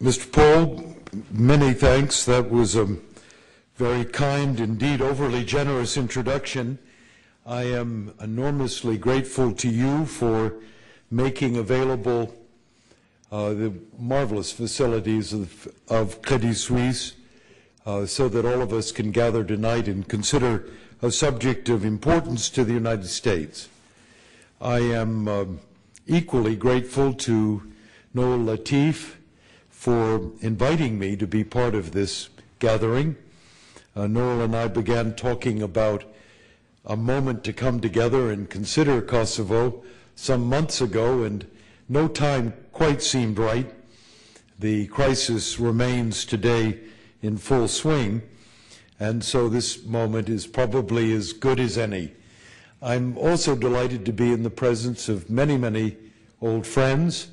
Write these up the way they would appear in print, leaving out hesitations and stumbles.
Mr. Paul, many thanks. That was a very kind, indeed overly generous introduction. I am enormously grateful to you for making available the marvelous facilities of Credit Suisse so that all of us can gather tonight and consider a subject of importance to the United States. I am equally grateful to Noel Latif for inviting me to be part of this gathering. Noel and I began talking about a moment to come together and consider Kosovo some months ago, and no time quite seemed right. The crisis remains today in full swing, and so this moment is probably as good as any. I'm also delighted to be in the presence of many, many old friends.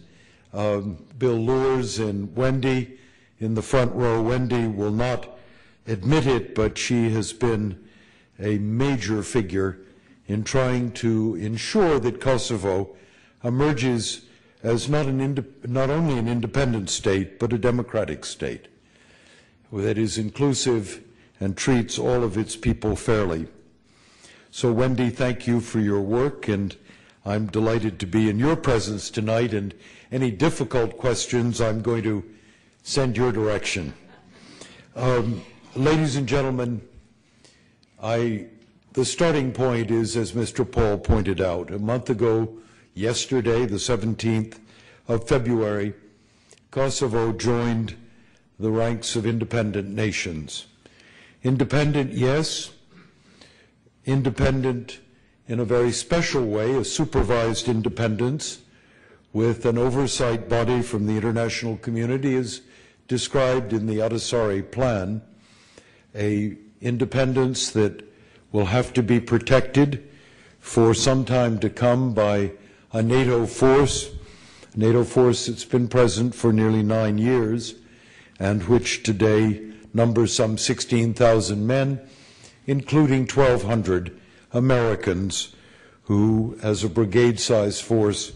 Bill Lures and Wendy in the front row. Wendy will not admit it, but she has been a major figure in trying to ensure that Kosovo emerges as not only an independent state, but a democratic state that is inclusive and treats all of its people fairly. So Wendy, thank you for your work, and I'm delighted to be in your presence tonight, and any difficult questions I'm going to send your direction. Ladies and gentlemen, the starting point is, as Mr. Paul pointed out, a month ago, yesterday, the 17th of February, Kosovo joined the ranks of independent nations. Independent, yes. Independent in a very special way, a supervised independence with an oversight body from the international community as described in the Adasari Plan, a independence that will have to be protected for some time to come by a NATO force that's been present for nearly 9 years and which today numbers some 16,000 men, including 1,200 Americans who, as a brigade-sized force,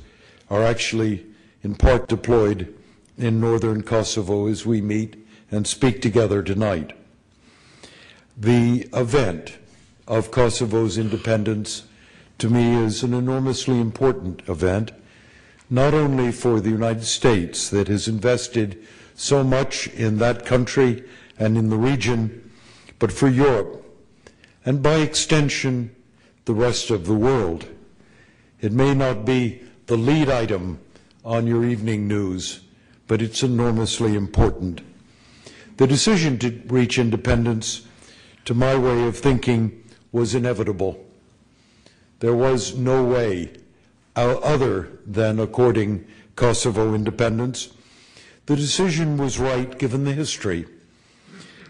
are actually in part deployed in northern Kosovo as we meet and speak together tonight. The event of Kosovo's independence, to me, is an enormously important event, not only for the United States that has invested so much in that country and in the region, but for Europe, and by extension, the rest of the world. It may not be the lead item on your evening news, but it's enormously important. The decision to reach independence, to my way of thinking, was inevitable. There was no way other than according Kosovo independence. The decision was right given the history,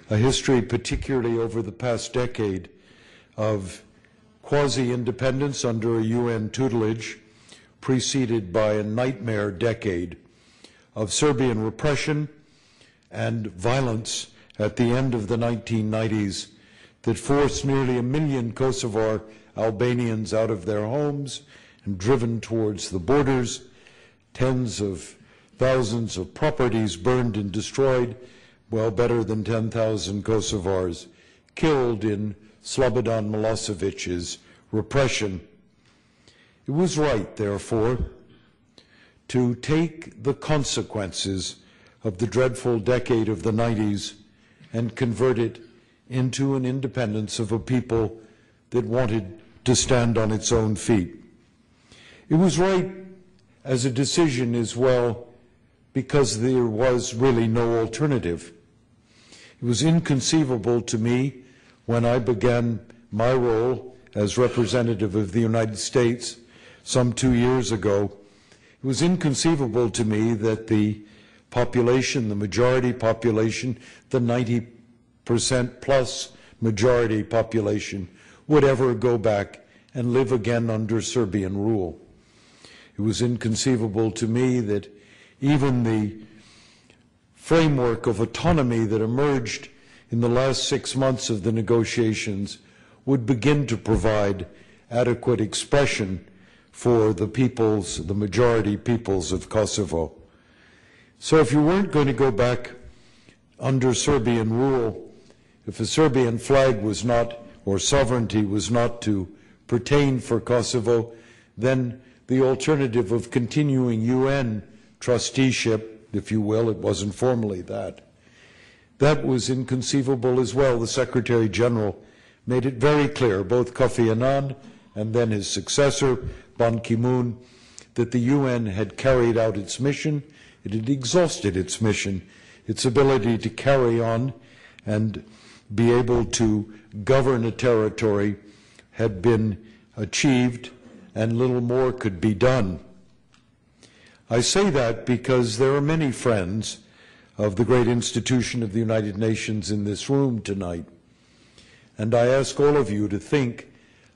a history particularly over the past decade of quasi-independence under a UN tutelage, preceded by a nightmare decade of Serbian repression and violence at the end of the 1990s that forced nearly 1 million Kosovar Albanians out of their homes and driven towards the borders, tens of thousands of properties burned and destroyed, well better than 10,000 Kosovars killed in Slobodan Milosevic's repression. It was right, therefore, to take the consequences of the dreadful decade of the 90s and convert it into an independence of a people that wanted to stand on its own feet. It was right as a decision as well because there was really no alternative. It was inconceivable to me when I began my role as representative of the United States some 2 years ago. It was inconceivable to me that the population, the majority population, the 90% plus majority population would ever go back and live again under Serbian rule. It was inconceivable to me that even the framework of autonomy that emerged in the last 6 months of the negotiations would begin to provide adequate expression for the peoples, the majority peoples of Kosovo. So if you weren't going to go back under Serbian rule, if a Serbian flag was not, or sovereignty was not to pertain for Kosovo, then the alternative of continuing UN trusteeship, if you will, it wasn't formally that was inconceivable as well. The Secretary General made it very clear, both Kofi Annan and then his successor, Ban Ki-moon, that the UN had carried out its mission. It had exhausted its mission. Its ability to carry on and be able to govern a territory had been achieved, and little more could be done. I say that because there are many friends of the great institution of the United Nations in this room tonight, and I ask all of you to think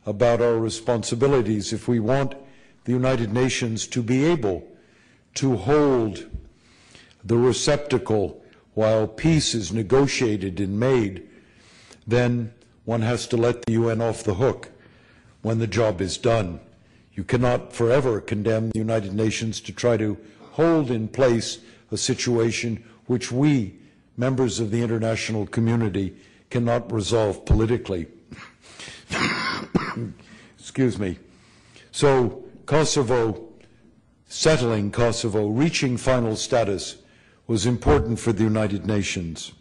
about our responsibilities if we want the United Nations to be able to hold the receptacle while peace is negotiated and made. Then one has to let the UN off the hook when the job is done. You cannot forever condemn the United Nations to try to hold in place a situation which we, members of the international community, cannot resolve politically. Excuse me. So Kosovo, settling Kosovo, reaching final status was important for the United Nations.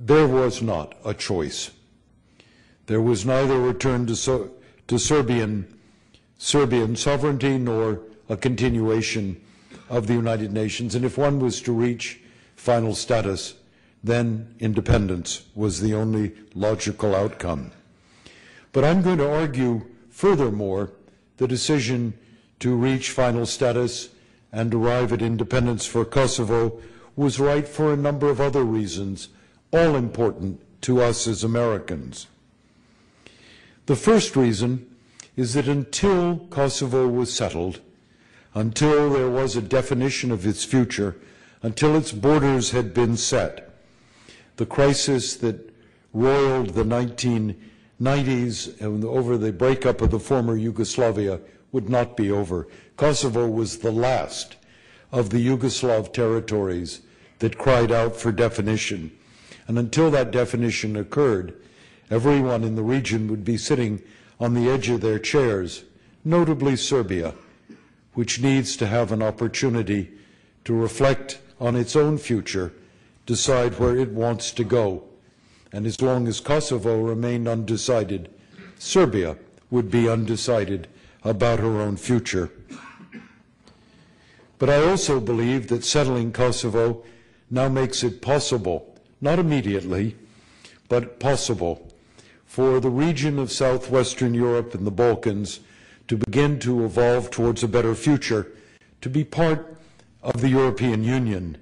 There was not a choice. There was neither a return to Serbian sovereignty nor a continuation of the United Nations. And if one was to reach final status, then independence was the only logical outcome. But I'm going to argue, furthermore, the decision to reach final status and arrive at independence for Kosovo was right for a number of other reasons, all important to us as Americans. The first reason is that until Kosovo was settled, until there was a definition of its future, until its borders had been set, the crisis that roiled the 1990s and over the breakup of the former Yugoslavia would not be over. Kosovo was the last of the Yugoslav territories that cried out for definition. And until that definition occurred, everyone in the region would be sitting on the edge of their chairs, notably Serbia, which needs to have an opportunity to reflect on its own future, decide where it wants to go. And as long as Kosovo remained undecided, Serbia would be undecided about her own future. But I also believe that settling Kosovo now makes it possible, not immediately, but possible, for the region of southwestern Europe and the Balkans to begin to evolve towards a better future, to be part of the European Union.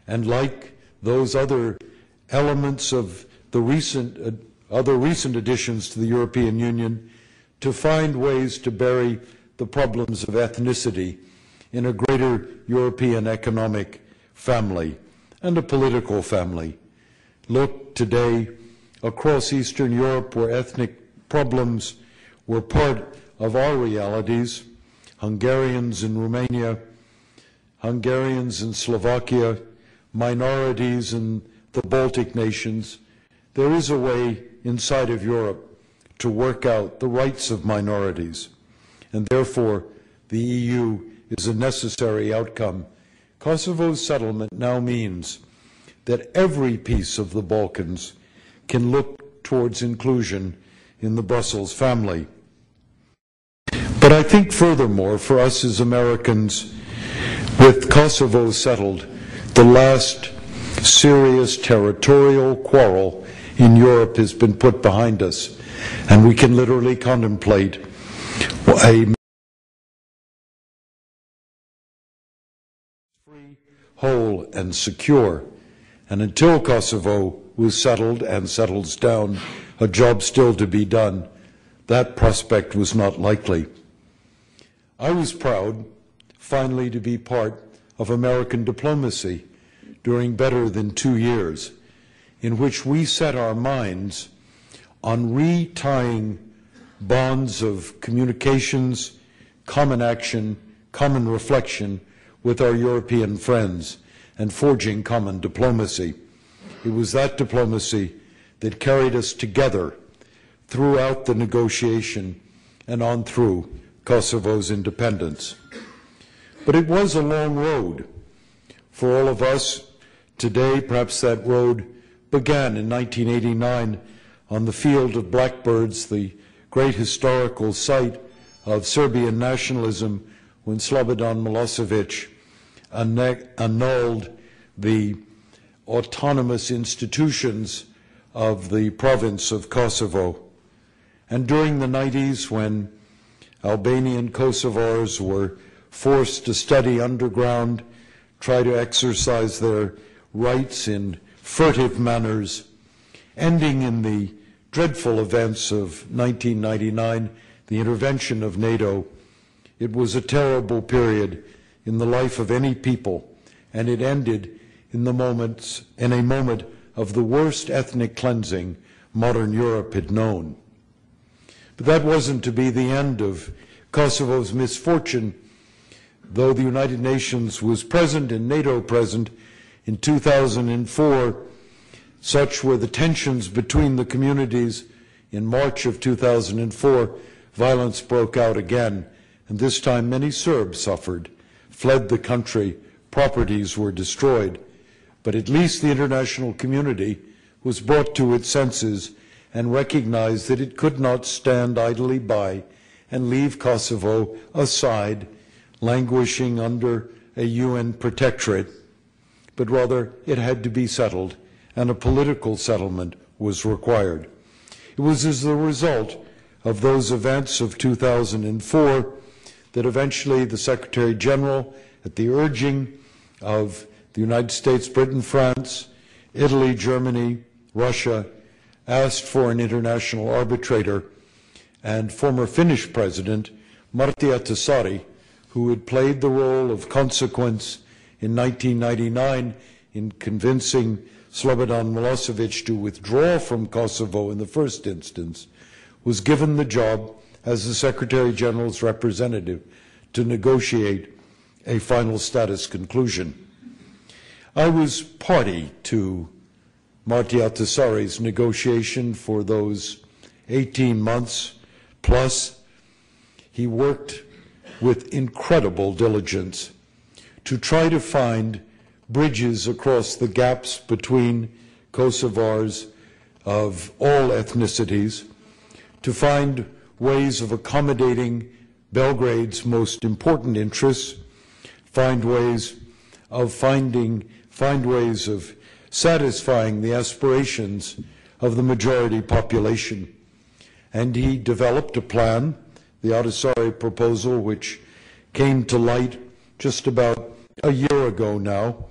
And like those other elements of the other recent additions to the European Union, to find ways to bury the problems of ethnicity in a greater European economic family and a political family. Look today across Eastern Europe, where ethnic problems were part of our realities, Hungarians in Romania, Hungarians in Slovakia, minorities in the Baltic nations. There is a way inside of Europe to work out the rights of minorities, and therefore the EU is a necessary outcome. Kosovo's settlement now means that every piece of the Balkans can look towards inclusion in the Brussels family. But I think furthermore, for us as Americans, with Kosovo settled, the last serious territorial quarrel in Europe has been put behind us, and we can literally contemplate a free, whole, and secure. And until Kosovo was settled and settles down, a job still to be done, that prospect was not likely. I was proud, finally, to be part of American diplomacy during better than 2 years, in which we set our minds on retying bonds of communications, common action, common reflection with our European friends and forging common diplomacy. It was that diplomacy that carried us together throughout the negotiation and on through Kosovo's independence. But it was a long road. For all of us today, perhaps that road began in 1989 on the field of blackbirds, the great historical site of Serbian nationalism, when Slobodan Milosevic annulled the autonomous institutions of the province of Kosovo. And during the 90s, when Albanian Kosovars were forced to study underground, try to exercise their rights in furtive manners, ending in the dreadful events of 1999, the intervention of NATO. It was a terrible period in the life of any people, and it ended in a moment of the worst ethnic cleansing modern Europe had known. But that wasn't to be the end of Kosovo's misfortune. Though the United Nations was present and NATO present in 2004, such were the tensions between the communities. In March of 2004, violence broke out again, and this time many Serbs suffered, fled the country, properties were destroyed. But at least the international community was brought to its senses and recognized that it could not stand idly by and leave Kosovo aside, languishing under a UN protectorate, but rather it had to be settled, and a political settlement was required. It was as a result of those events of 2004 that eventually the Secretary General, at the urging of the United States, Britain, France, Italy, Germany, Russia, asked for an international arbitrator, and former Finnish President Martti Ahtisaari, who had played the role of consequence in 1999 in convincing Slobodan Milosevic to withdraw from Kosovo in the first instance, was given the job as the Secretary General's representative to negotiate a final status conclusion. I was party to Martti Ahtisaari's negotiation for those 18 months plus. He worked with incredible diligence to try to find bridges across the gaps between Kosovars of all ethnicities, to find ways of accommodating Belgrade's most important interests, find ways of satisfying the aspirations of the majority population. And he developed a plan, the Ahtisaari proposal, which came to light just about a year ago now,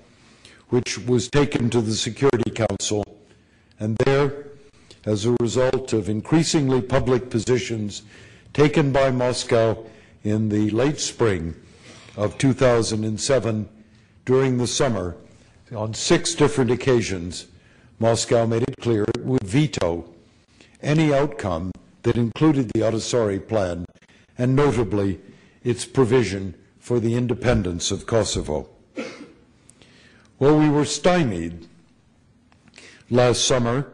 which was taken to the Security Council. And there, as a result of increasingly public positions taken by Moscow in the late spring of 2007, during the summer, on 6 different occasions, Moscow made it clear it would veto any outcome that included the Ahtisaari plan, and notably its provision for the independence of Kosovo. Well, we were stymied last summer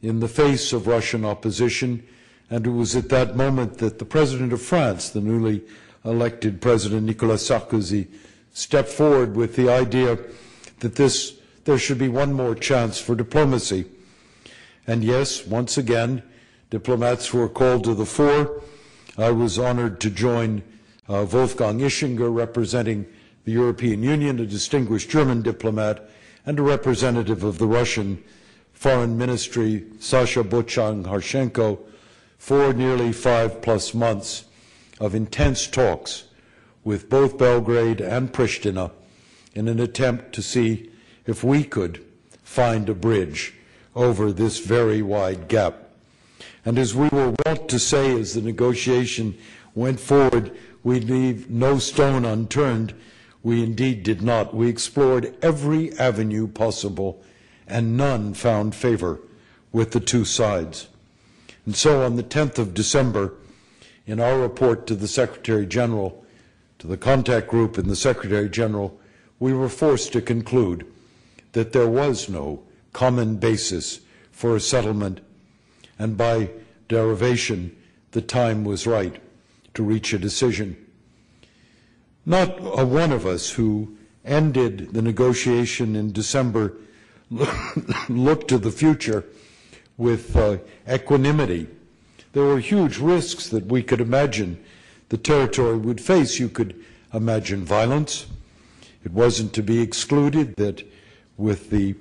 in the face of Russian opposition, and it was at that moment that the President of France, the newly elected President Nicolas Sarkozy, stepped forward with the idea that there should be one more chance for diplomacy. And yes, once again, diplomats were called to the fore. I was honored to join Wolfgang Ischinger, representing the European Union, a distinguished German diplomat, and a representative of the Russian Foreign Ministry, Sasha Bochang-Harshenko, for nearly 5+ months of intense talks with both Belgrade and Pristina in an attempt to see if we could find a bridge over this very wide gap. And as we were wont to say as the negotiation went forward, we'd leave no stone unturned. We indeed did not. We explored every avenue possible, and none found favor with the two sides. And so on the 10th of December, in our report to the Secretary General, to the contact group and the Secretary General, we were forced to conclude that there was no common basis for a settlement, and by derivation, the time was right to reach a decision. Not a one of us who ended the negotiation in December looked to the future with equanimity. There were huge risks that we could imagine the territory would face. You could imagine violence. It wasn't to be excluded that with the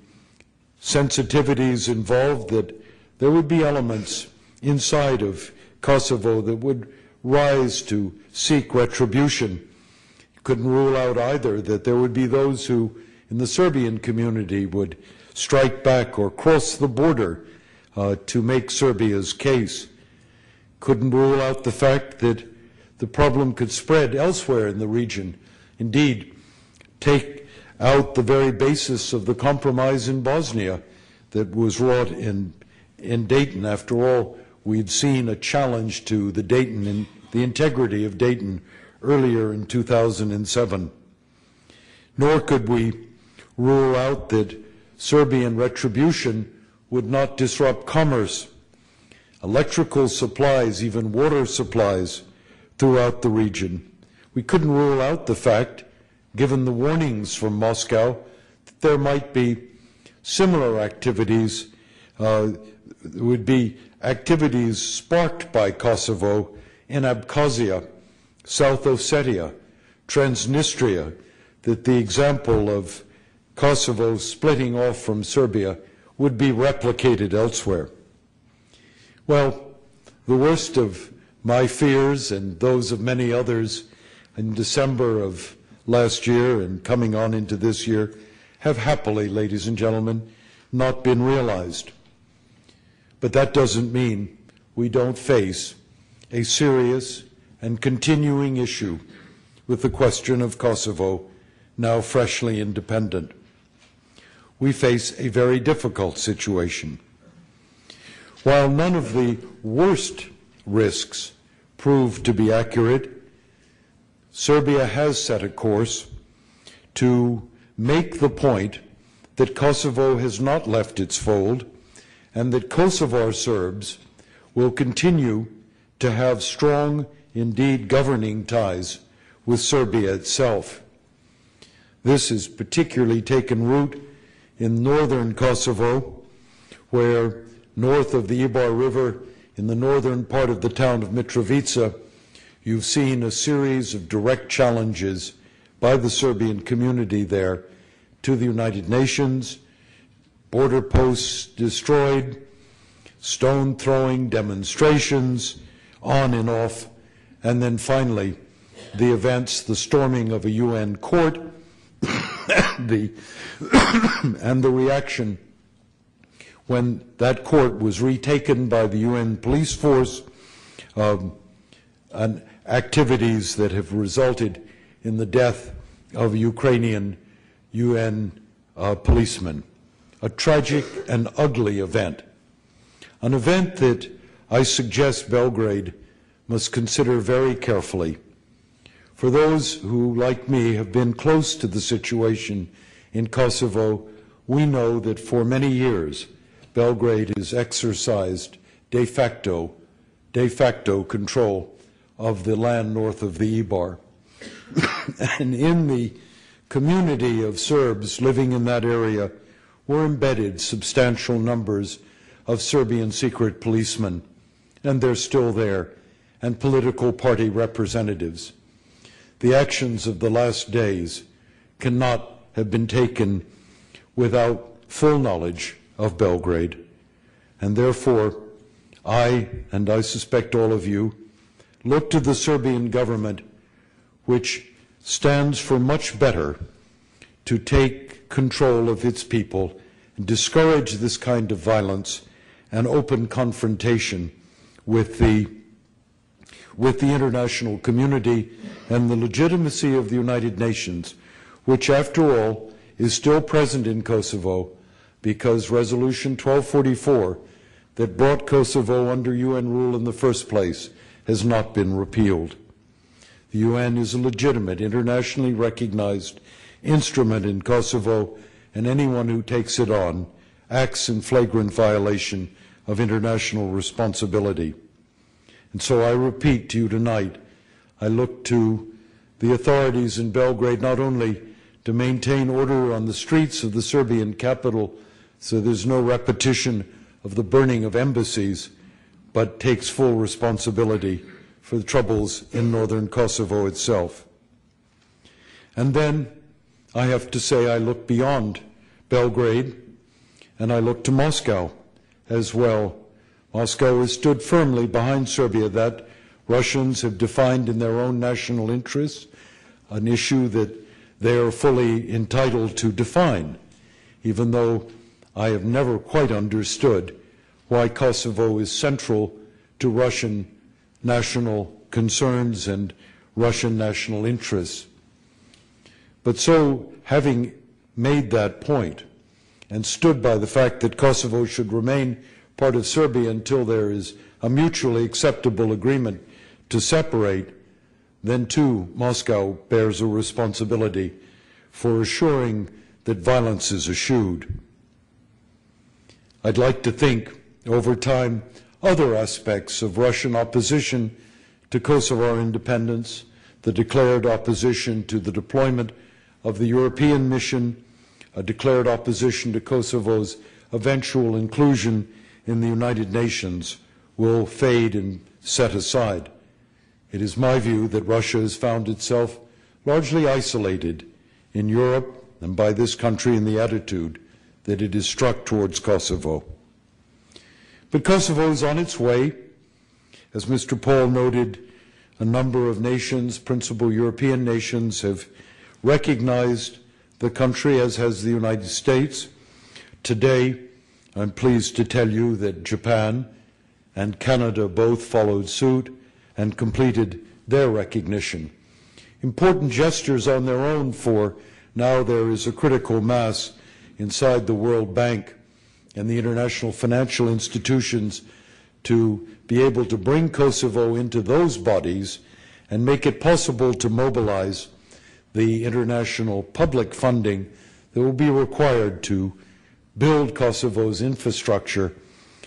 sensitivities involved, that there would be elements inside of Kosovo that would rise to seek retribution. Couldn't rule out either that there would be those who in the Serbian community would strike back or cross the border to make Serbia's case. Couldn't rule out the fact that the problem could spread elsewhere in the region. Indeed, take out the very basis of the compromise in Bosnia that was wrought in Dayton. After all, we'd seen a challenge to the integrity of Dayton earlier in 2007. Nor could we rule out that Serbian retribution would not disrupt commerce, electrical supplies, even water supplies throughout the region. We couldn't rule out the fact, given the warnings from Moscow, that there might be similar activities, would be activities sparked by Kosovo in Abkhazia, South Ossetia, Transnistria, that the example of Kosovo splitting off from Serbia would be replicated elsewhere. Well, the worst of my fears and those of many others in December of last year and coming on into this year have happily, ladies and gentlemen, not been realized. But that doesn't mean we don't face a serious and continuing issue with the question of Kosovo, now freshly independent. We face a very difficult situation. While none of the worst risks proved to be accurate, Serbia has set a course to make the point that Kosovo has not left its fold and that Kosovar Serbs will continue to have strong, indeed governing ties with Serbia itself. This has particularly taken root in northern Kosovo, where north of the Ibar River, in the northern part of the town of Mitrovica, you've seen a series of direct challenges by the Serbian community there to the United Nations, border posts destroyed, stone throwing demonstrations, on and off, and then finally the events, the storming of a UN court, and the reaction when that court was retaken by the UN police force, and activities that have resulted in the death of a Ukrainian UN policeman. A tragic and ugly event. An event that I suggest Belgrade must consider very carefully. For those who, like me, have been close to the situation in Kosovo, we know that for many years Belgrade has exercised de facto control of the land north of the Ibar. And in the community of Serbs living in that area were embedded substantial numbers of Serbian secret policemen, and they're still there, and political party representatives. The actions of the last days cannot have been taken without full knowledge of Belgrade, and therefore I, and I suspect all of you, look to the Serbian government, which stands for much better, to take control of its people and discourage this kind of violence and open confrontation with the international community and the legitimacy of the United Nations, which after all is still present in Kosovo because Resolution 1244 that brought Kosovo under UN rule in the first place has not been repealed. The UN is a legitimate, internationally recognized instrument in Kosovo, and anyone who takes it on acts in flagrant violation of international responsibility. And so I repeat to you tonight, I look to the authorities in Belgrade not only to maintain order on the streets of the Serbian capital so there's no repetition of the burning of embassies, but takes full responsibility for the troubles in northern Kosovo itself. And then I have to say I look beyond Belgrade and I look to Moscow as well. Moscow has stood firmly behind Serbia, that Russians have defined in their own national interests, an issue that they are fully entitled to define, even though I have never quite understood why Kosovo is central to Russian national concerns and Russian national interests. But so, having made that point and stood by the fact that Kosovo should remain part of Serbia until there is a mutually acceptable agreement to separate, then too Moscow bears a responsibility for assuring that violence is eschewed. I'd like to think, over time, other aspects of Russian opposition to Kosovo independence, the declared opposition to the deployment of the European mission, a declared opposition to Kosovo's eventual inclusion in the United Nations, will fade and set aside. It is my view that Russia has found itself largely isolated in Europe and by this country in the attitude that it is struck towards Kosovo. But Kosovo is on its way. As Mr. Paul noted, a number of nations, principal European nations, have recognized the country, as has the United States. Today, I'm pleased to tell you that Japan and Canada both followed suit and completed their recognition. Important gestures on their own, for now there is a critical mass inside the World Bank and the international financial institutions to be able to bring Kosovo into those bodies and make it possible to mobilize the international public funding that will be required to build Kosovo's infrastructure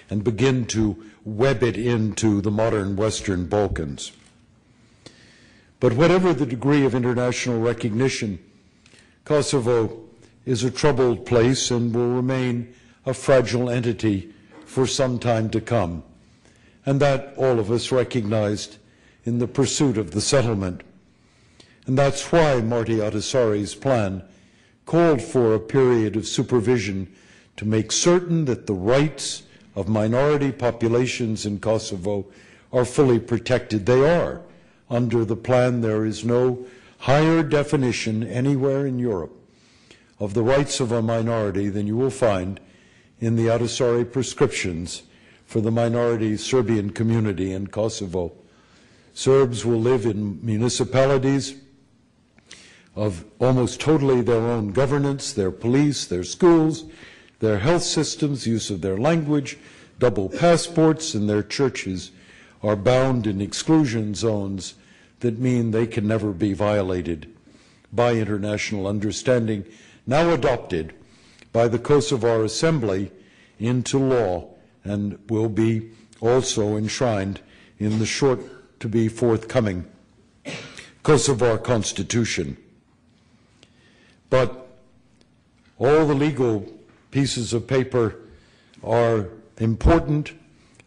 and begin to web it into the modern Western Balkans. But whatever the degree of international recognition, Kosovo is a troubled place and will remain a fragile entity for some time to come, and that all of us recognized in the pursuit of the settlement. And that's why Marty Ahtisaari's plan called for a period of supervision to make certain that the rights of minority populations in Kosovo are fully protected. They are. Under the plan, there is no higher definition anywhere in Europe of the rights of a minority than you will find in the Ahtisaari prescriptions for the minority Serbian community in Kosovo. Serbs will live in municipalities of almost totally their own governance, their police, their schools, their health systems, use of their language, double passports, and their churches are bound in exclusion zones that mean they can never be violated by international understanding, now adopted by the Kosovar Assembly into law and will be also enshrined in the short to be forthcoming Kosovar Constitution. But all the legal pieces of paper are important.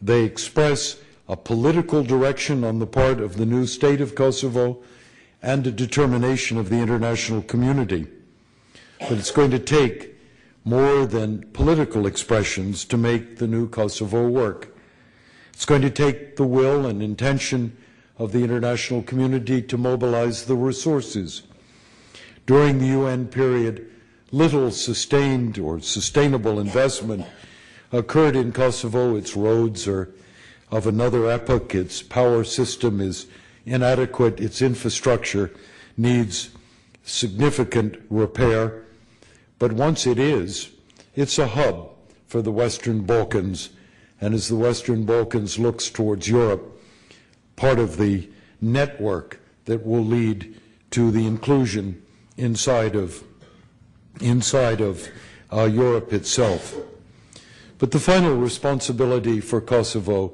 They express a political direction on the part of the new state of Kosovo and a determination of the international community. But it's going to take more than political expressions to make the new Kosovo work. It's going to take the will and intention of the international community to mobilize the resources. During the UN period, little sustained or sustainable investment occurred in Kosovo. Its roads are of another epoch, its power system is inadequate, its infrastructure needs significant repair. But once it is, it's a hub for the Western Balkans, and as the Western Balkans looks towards Europe, part of the network that will lead to the inclusion inside of Europe itself. But the final responsibility for Kosovo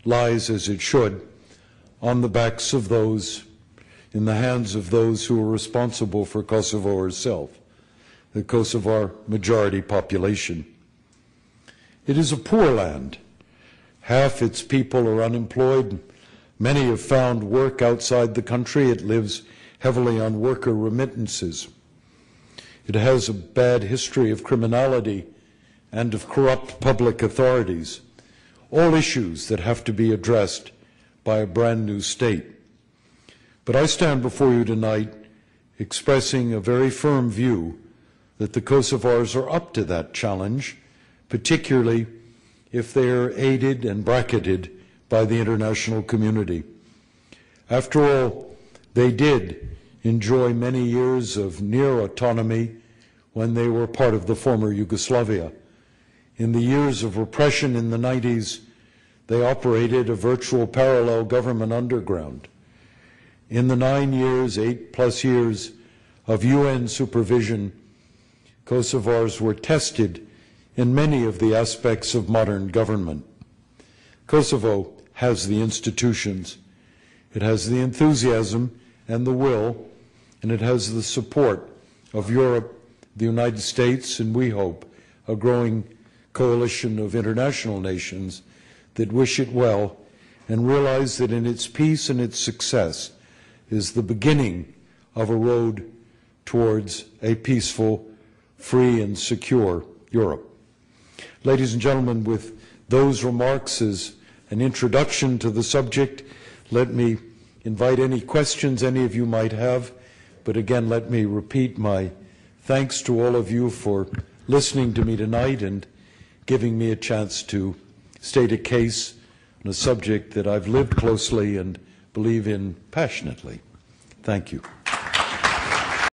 lies, as it should, on the backs of those, in the hands of those who are responsible for Kosovo herself, the Kosovar majority population. It is a poor land. Half its people are unemployed. Many have found work outside the country. It lives heavily on worker remittances. It has a bad history of criminality and of corrupt public authorities, all issues that have to be addressed by a brand new state. But I stand before you tonight expressing a very firm view that the Kosovars are up to that challenge, particularly if they are aided and bracketed by the international community. After all, they did enjoy many years of near autonomy when they were part of the former Yugoslavia. In the years of repression in the 90s, they operated a virtual parallel government underground. In the 9 years, 8+ years of UN supervision, Kosovars were tested in many of the aspects of modern government. Kosovo has the institutions, it has the enthusiasm and the will, and it has the support of Europe, the United States, and we hope a growing coalition of international nations that wish it well and realize that in its peace and its success is the beginning of a road towards a peaceful, free, and secure Europe. Ladies and gentlemen, with those remarks as an introduction to the subject, let me invite any questions any of you might have. But again, let me repeat my thanks to all of you for listening to me tonight and giving me a chance to state a case on a subject that I've lived closely and believe in passionately. Thank you.